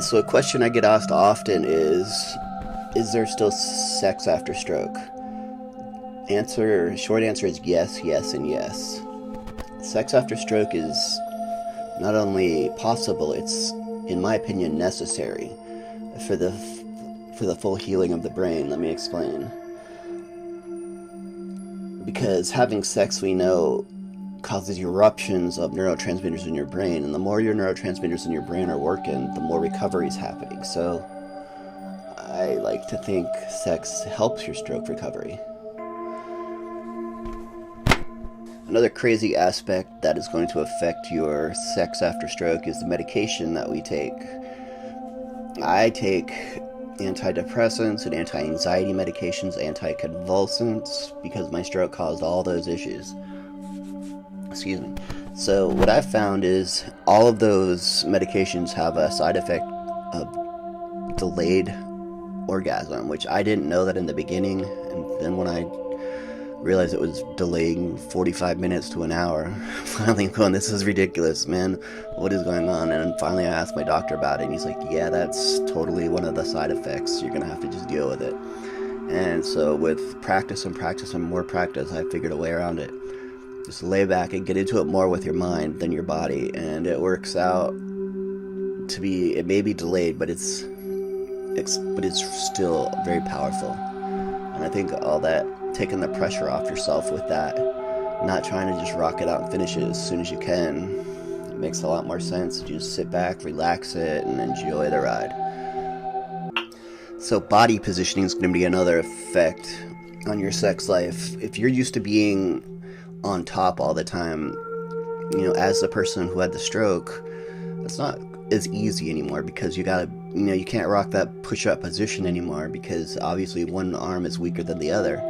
Alright, so a question I get asked often is there still sex after stroke? Short answer is yes, yes, and yes. Sex after stroke is not only possible, it's, in my opinion, necessary for the full healing of the brain. Let me explain. Because having sex, we know, causes eruptions of neurotransmitters in your brain, and the more your neurotransmitters in your brain are working, the more recovery is happening. So I like to think sex helps your stroke recovery. Another crazy aspect that is going to affect your sex after stroke is the medication that we take. I take antidepressants and anti-anxiety medications, anticonvulsants, because my stroke caused all those issues. Excuse me. So what I've found is all of those medications have a side effect of delayed orgasm, which I didn't know that in the beginning, and then when I realized it was delaying 45 minutes to an hour, finally I'm going, this is ridiculous, man, what is going on? And finally I asked my doctor about it, and he's like, yeah, that's totally one of the side effects, you're gonna have to just deal with it. And so with practice and practice and more practice, I figured a way around it. Just lay back and get into it more with your mind than your body, and it works out to be, it may be delayed, but it's still very powerful. And I think all that, taking the pressure off yourself with that, not trying to just rock it out and finish it as soon as you can, it makes a lot more sense. You just sit back, relax it, and enjoy the ride. So body positioning is going to be another effect on your sex life. If you're used to being on top all the time, as the person who had the stroke, it's not as easy anymore, because you can't rock that push-up position anymore, because obviously one arm is weaker than the other.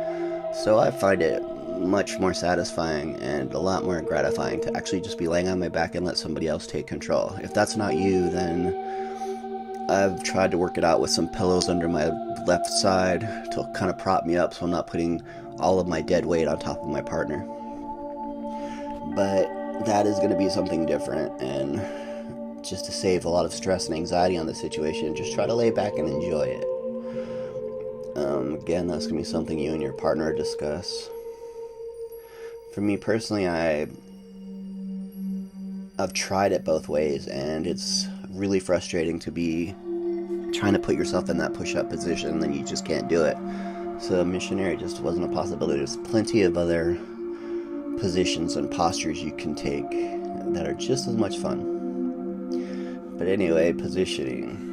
So I find it much more satisfying and a lot more gratifying to actually just be laying on my back and let somebody else take control. If that's not you, then I've tried to work it out with some pillows under my left side to kind of prop me up so I'm not putting all of my dead weight on top of my partner. But that is going to be something different, and just to save a lot of stress and anxiety on the situation, just try to lay back and enjoy it. Again, that's going to be something you and your partner discuss. For me personally, I've tried it both ways, and it's really frustrating to be trying to put yourself in that push-up position, and then you just can't do it. So missionary just wasn't a possibility. There's plenty of other positions and postures you can take that are just as much fun. But anyway, positioning.